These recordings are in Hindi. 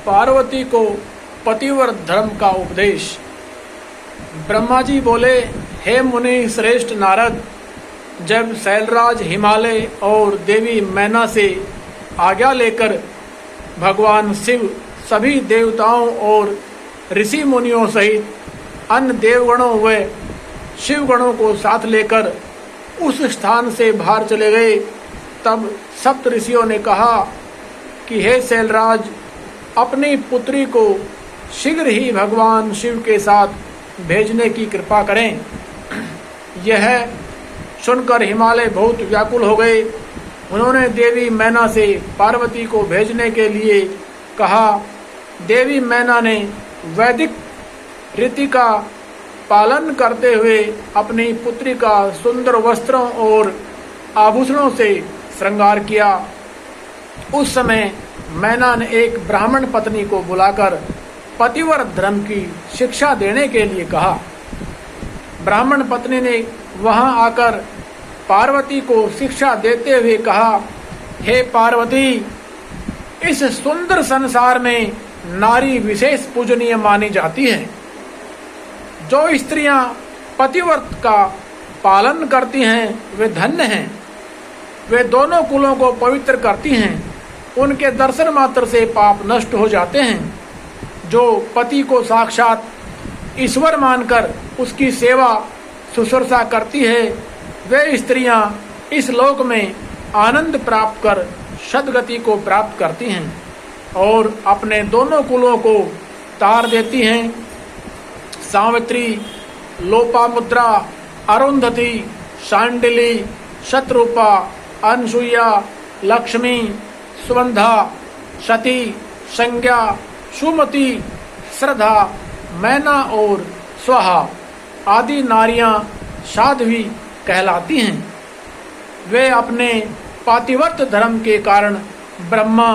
पार्वती को पतिव्रत धर्म का उपदेश। ब्रह्मा जी बोले, हे मुनि श्रेष्ठ नारद, जब शैलराज हिमालय और देवी मैना से आज्ञा लेकर भगवान शिव सभी देवताओं और ऋषि मुनियों सहित अन्य देवगणों व शिवगणों को साथ लेकर उस स्थान से बाहर चले गए, तब सप्त ऋषियों ने कहा कि हे शैलराज, अपनी पुत्री को शीघ्र ही भगवान शिव के साथ भेजने की कृपा करें। यह सुनकर हिमालय बहुत व्याकुल हो गए। उन्होंने देवी मैना से पार्वती को भेजने के लिए कहा। देवी मैना ने वैदिक रीति का पालन करते हुए अपनी पुत्री का सुंदर वस्त्रों और आभूषणों से श्रृंगार किया। उस समय मैना ने एक ब्राह्मण पत्नी को बुलाकर पतिव्रत धर्म की शिक्षा देने के लिए कहा। ब्राह्मण पत्नी ने वहां आकर पार्वती को शिक्षा देते हुए कहा, हे पार्वती, इस सुंदर संसार में नारी विशेष पूजनीय मानी जाती है। जो स्त्रियां पतिव्रत का पालन करती हैं वे धन्य हैं। वे दोनों कुलों को पवित्र करती हैं। उनके दर्शन मात्र से पाप नष्ट हो जाते हैं। जो पति को साक्षात ईश्वर मानकर उसकी सेवा शुश्रूषा करती है, वे स्त्रियां इस लोक में आनंद प्राप्त कर सद्गति को प्राप्त करती हैं और अपने दोनों कुलों को तार देती हैं। सावित्री, लोपामुद्रा, अरुंधति, शांडिली, शत्रुपा, अनसुईया, लक्ष्मी, सुगंधा, सती, संज्ञा, सुमति, श्रद्धा, मैना और स्वाहा आदि नारियां साध्वी कहलाती हैं। वे अपने पातिव्रत धर्म के कारण ब्रह्मा,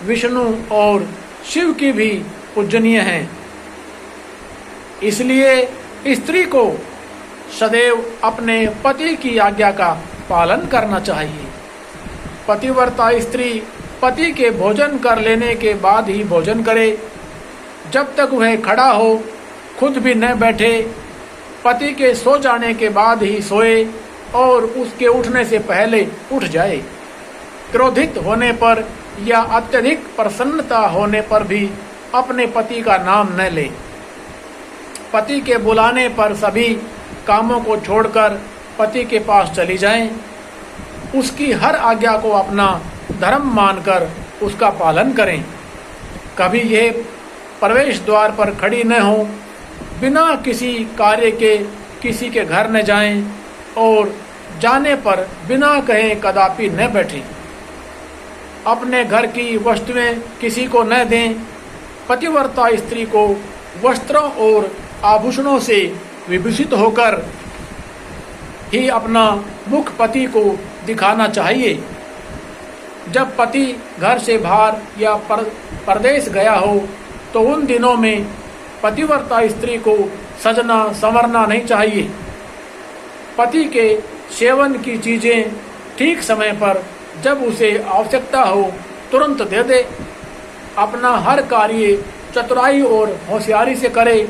विष्णु और शिव की भी पूजनीय हैं। इसलिए स्त्री को सदैव अपने पति की आज्ञा का पालन करना चाहिए। पतिव्रता स्त्री पति के भोजन कर लेने के बाद ही भोजन करे। जब तक वह खड़ा हो, खुद भी न बैठे, पति के सो जाने के बाद ही सोए और उसके उठने से पहले उठ जाए। क्रोधित होने पर या अत्यधिक प्रसन्नता होने पर भी अपने पति का नाम न ले। पति के बुलाने पर सभी कामों को छोड़कर पति के पास चली जाएं। उसकी हर आज्ञा को अपना धर्म मानकर उसका पालन करें। कभी यह प्रवेश द्वार पर खड़ी न हो, बिना किसी कार्य के किसी के घर न जाएं और जाने पर बिना कहे कदापि न बैठें। अपने घर की वस्तुएं किसी को न दें। पतिव्रता स्त्री को वस्त्रों और आभूषणों से विभूषित होकर ही अपना मुख पति को दिखाना चाहिए। जब पति घर से बाहर या परदेश गया हो तो उन दिनों में पतिव्रता स्त्री को सजना संवरना नहीं चाहिए। पति के सेवन की चीजें ठीक समय पर जब उसे आवश्यकता हो तुरंत दे दे। अपना हर कार्य चतुराई और होशियारी से करे।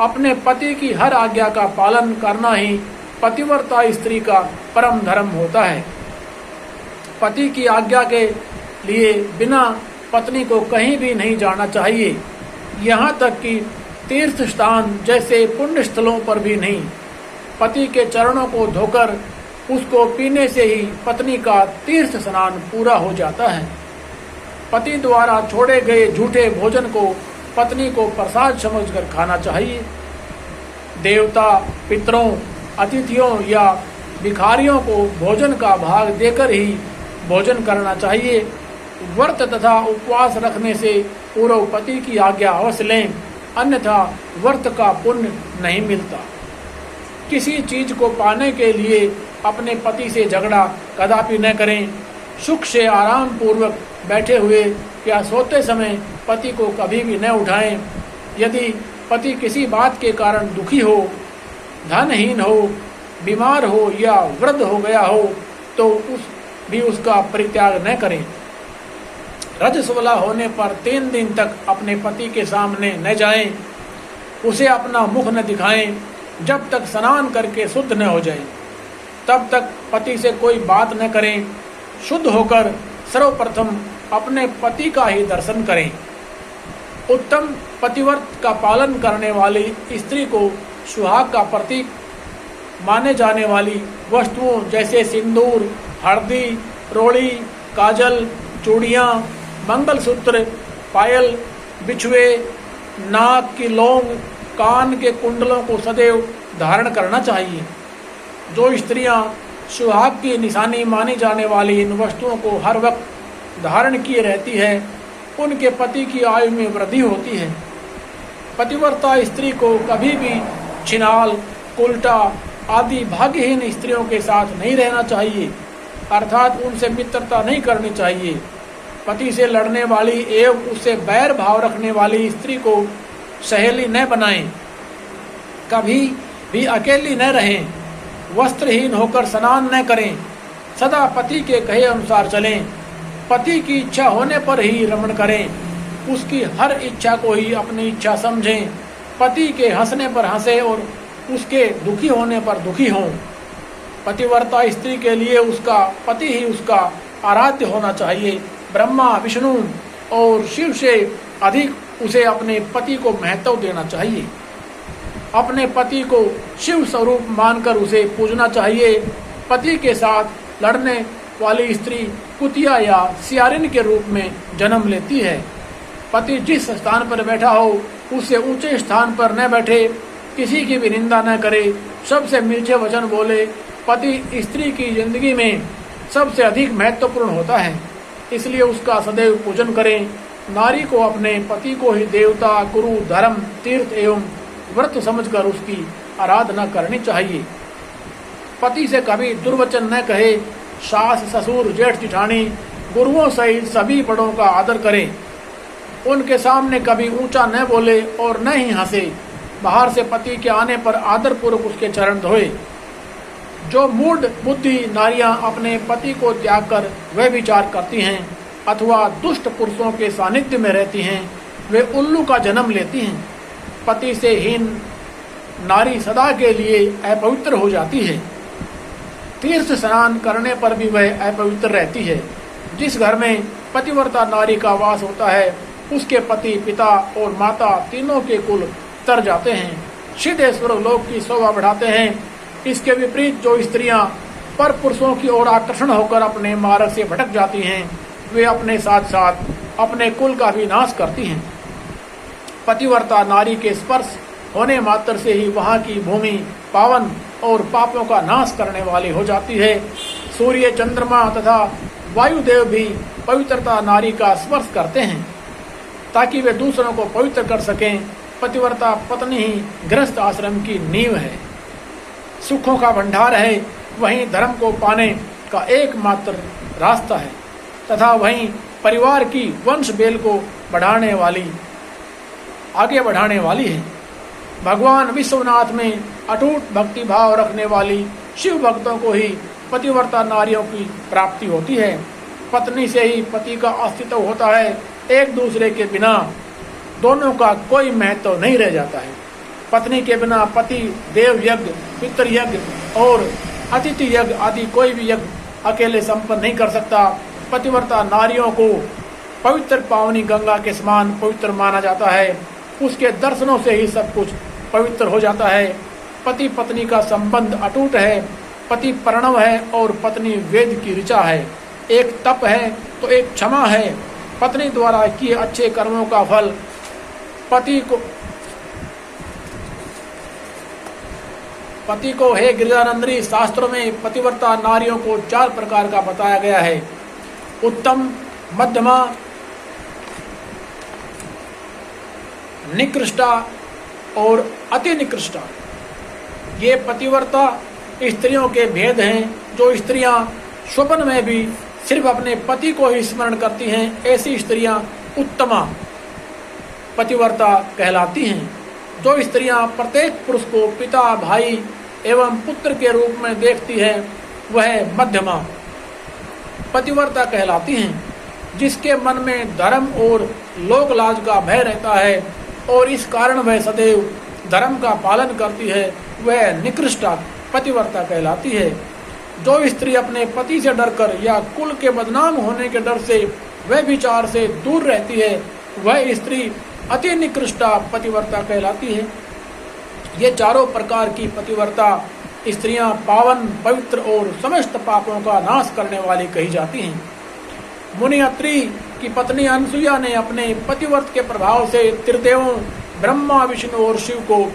अपने पति की हर आज्ञा का पालन करना ही पतिव्रता स्त्री का परम धर्म होता है। पति की आज्ञा के लिए बिना पत्नी को कहीं भी नहीं जाना चाहिए, यहाँ तक कि तीर्थ स्थान जैसे पुण्य स्थलों पर भी नहीं। पति के चरणों को धोकर उसको पीने से ही पत्नी का तीर्थ स्नान पूरा हो जाता है। पति द्वारा छोड़े गए झूठे भोजन को पत्नी को प्रसाद समझकर खाना चाहिए। देवता, पितरों, अतिथियों या भिखारियों को भोजन का भाग देकर ही भोजन करना चाहिए। व्रत तथा उपवास रखने से पूर्व पति की आज्ञा अवश्य लें, अन्यथा व्रत का पुण्य नहीं मिलता। किसी चीज को पाने के लिए अपने पति से झगड़ा कदापि न करें। सुख से आराम पूर्वक बैठे हुए या सोते समय पति को कभी भी न उठाएं। यदि पति किसी बात के कारण दुखी हो, धनहीन हो, बीमार हो या वृद्ध हो गया हो तो उसका परित्याग न करें। रजस्वला होने पर 3 दिन तक अपने पति के सामने न जाएं, उसे अपना मुख न दिखाएं जब तक स्नान करके शुद्ध न हो जाए। तब तक पति से कोई बात न करें। शुद्ध होकर सर्वप्रथम अपने पति का ही दर्शन करें। उत्तम पतिव्रत का पालन करने वाली स्त्री को सुहाग का प्रतीक माने जाने वाली वस्तुओं जैसे सिंदूर, हल्दी, रोड़ी, काजल, चूड़ियाँ, मंगलसूत्र, पायल, बिछुए, नाक की लौंग, कान के कुंडलों को सदैव धारण करना चाहिए। जो स्त्रियां सुहाग की निशानी मानी जाने वाली इन वस्तुओं को हर वक्त धारण किए रहती है, उनके पति की आयु में वृद्धि होती है। पतिव्रता स्त्री को कभी भी छिनाल, उल्टा आदि भाग्यहीन स्त्रियों के साथ नहीं रहना चाहिए, अर्थात उनसे मित्रता नहीं करनी चाहिए। पति से लड़ने वाली एवं उससे बैर भाव रखने वाली स्त्री को सहेली न बनाएं। कभी भी अकेली न रहें। वस्त्रहीन होकर स्नान न करें। सदा पति के कहे अनुसार चलें। पति की इच्छा होने पर ही रमण करें। उसकी हर इच्छा को ही अपनी इच्छा समझें। पति के हंसने पर हंसे और उसके दुखी होने पर दुखी हों। पतिव्रता स्त्री के लिए उसका पति ही उसका आराध्य होना चाहिए। ब्रह्मा, विष्णु और शिव से अधिक उसे अपने पति को महत्व देना चाहिए। अपने पति को शिव स्वरूप मानकर उसे पूजना चाहिए। पति के साथ लड़ने वाली स्त्री कुतिया या सियारिन के रूप में जन्म लेती है। पति जिस स्थान पर बैठा हो उससे ऊंचे स्थान पर न बैठे, किसी की भी निंदा न करे, सबसे मीठे वचन बोले। पति स्त्री की जिंदगी में सबसे अधिक महत्वपूर्ण होता है, इसलिए उसका सदैव पूजन करें। नारी को अपने पति को ही देवता, गुरु, धर्म, तीर्थ एवं व्रत समझकर उसकी आराधना करनी चाहिए। पति से कभी दुर्वचन न कहे। सास, ससुर, जेठ, जिठानी, गुरुओं सहित सभी बड़ों का आदर करें। उनके सामने कभी ऊंचा न बोले और न ही हंसे। बाहर से पति के आने पर आदर पूर्वक उसके चरण धोए। जो मूढ़ बुद्धि नारियां अपने पति को त्याग कर वे विचार करती हैं अथवा दुष्ट पुरुषों के सानिध्य में रहती हैं, वे उल्लू का जन्म लेती हैं। पति से हीन नारी सदा के लिए अपवित्र हो जाती है। तीर्थ स्नान करने पर भी वह अपवित्र रहती है। जिस घर में पतिव्रता नारी का वास होता है, उसके पति, पिता और माता तीनों के कुल तर जाते हैं। सिद्धेश्वर लोक की शोभा बढ़ाते हैं। इसके विपरीत जो स्त्रियां पर पुरुषों की ओर आकर्षण होकर अपने मार्ग से भटक जाती हैं, वे अपने साथ साथ अपने कुल का भी नाश करती हैं। पतिव्रता नारी के स्पर्श होने मात्र से ही वहाँ की भूमि पावन और पापों का नाश करने वाली हो जाती है। सूर्य, चंद्रमा तथा वायुदेव भी पवित्रता नारी का स्पर्श करते हैं ताकि वे दूसरों को पवित्र कर सकें। पतिव्रता पत्नी ही गृहस्थ आश्रम की नींव है, सुखों का भंडार है, वहीं धर्म को पाने का एकमात्र रास्ता है तथा वहीं परिवार की वंश बेल को आगे बढ़ाने वाली है। भगवान विश्वनाथ में अटूट भक्ति भाव रखने वाली शिव भक्तों को ही पतिव्रता नारियों की प्राप्ति होती है। पत्नी से ही पति का अस्तित्व होता है। एक दूसरे के बिना दोनों का कोई महत्व नहीं रह जाता है। पत्नी के बिना पति देव यज्ञ, पितृ यज्ञ और अतिथि यज्ञ आदि कोई भी यज्ञ अकेले संपन्न नहीं कर सकता। पतिव्रता नारियों को पवित्र पावनी गंगा के समान पवित्र माना जाता है। उसके दर्शनों से ही सब कुछ पवित्र हो जाता है। पति पत्नी का संबंध अटूट है। पति प्रणव है और पत्नी वेद की ऋचा है। एक तप है तो एक क्षमा है। पत्नी द्वारा किए अच्छे कर्मों का फल पति को हे गिरिजानंदरी, शास्त्रों में पतिव्रता नारियों को 4 प्रकार का बताया गया है: उत्तम, मध्यमा, निकृष्टा और अति निकृष्टा। ये पतिव्रता स्त्रियों के भेद हैं। जो स्त्रियां स्वप्न में भी सिर्फ अपने पति को ही स्मरण करती हैं, ऐसी स्त्रियां उत्तमा पतिव्रता कहलाती हैं। जो स्त्रियां प्रत्येक पुरुष को पिता, भाई एवं पुत्र के रूप में देखती हैं, वह मध्यमा पतिव्रता कहलाती हैं। जिसके मन में धर्म और लोक लाज का भय रहता है और इस कारण वह सदैव धर्म का पालन करती है, वह निकृष्टा पतिव्रता कहलाती है। जो स्त्री अपने पति से डरकर या कुल के बदनाम होने के डर से वह विचार से दूर रहती है, वह स्त्री अति निकृष्टा पतिव्रता कहलाती है। ये चारों प्रकार की पतिव्रता स्त्रियां पावन, पवित्र और समस्त पापों का नाश करने वाली कही जाती हैं। मुनि अत्रि की पत्नी अनसुईया ने अपने पतिव्रत के प्रभाव से त्रिदेवों ब्रह्मा, विष्णु और शिव को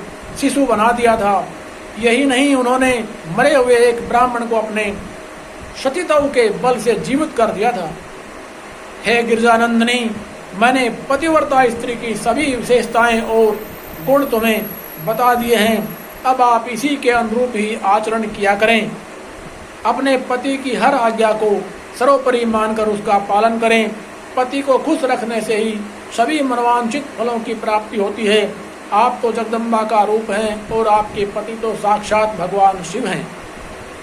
शिशु बना दिया था। यही नहीं, उन्होंने मरे हुए एक ब्राह्मण को अपने सतीत्व के बल से जीवित कर दिया था। हे गिरजानंदिनी, मैंने पतिव्रता स्त्री की सभी विशेषताएं और गुण तुम्हें बता दिए हैं। अब आप इसी के अनुरूप ही आचरण किया करें। अपने पति की हर आज्ञा को सर्वोपरि मानकर उसका पालन करें। पति को खुश रखने से ही सभी मनोवांछित फलों की प्राप्ति होती है। आप तो जगदम्बा का रूप हैं और आपके पति तो साक्षात भगवान शिव हैं।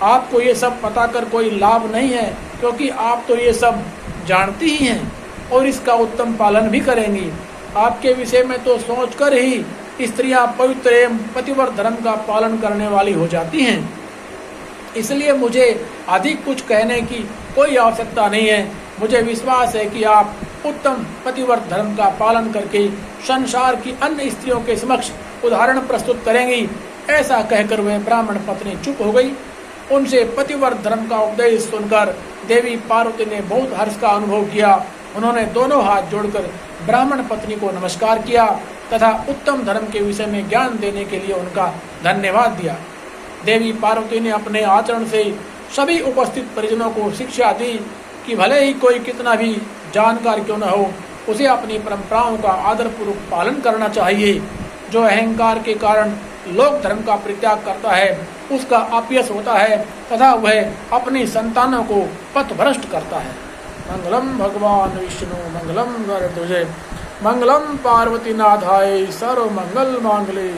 आपको ये सब पता कर कोई लाभ नहीं है, क्योंकि आप तो ये सब जानती ही हैं और इसका उत्तम पालन भी करेंगी। आपके विषय में तो सोचकर ही स्त्रियां पवित्र एवं पतिव्रत धर्म का पालन करने वाली हो जाती हैं। इसलिए मुझे अधिक कुछ कहने की कोई आवश्यकता नहीं है। मुझे विश्वास है कि आप उत्तम पतिव्रत धर्म का पालन करके संसार की अन्य स्त्रियों के समक्ष उदाहरण प्रस्तुत करेंगी। ऐसा कहकर वह ब्राह्मण पत्नी चुप हो गई। उनसे पतिव्रत धर्म का उपदेश सुनकर देवी पार्वती ने बहुत हर्ष का अनुभव किया। उन्होंने दोनों हाथ जोड़कर ब्राह्मण पत्नी को नमस्कार किया तथा उत्तम धर्म के विषय में ज्ञान देने के लिए उनका धन्यवाद दिया। देवी पार्वती ने अपने आचरण से सभी उपस्थित परिजनों को शिक्षा दी कि भले ही कोई कितना भी जानकार क्यों न हो, उसे अपनी परंपराओं का आदरपूर्वक पालन करना चाहिए। जो अहंकार के कारण लोक धर्म का परित्याग करता है, उसका अपयश होता है तथा वह अपनी संतानों को पथभ्रष्ट करता है। मंगलम भगवान विष्णु मंगलम गरुड़ध्वजे मंगलम पार्वती नाथाय सर्व मंगल मांगले।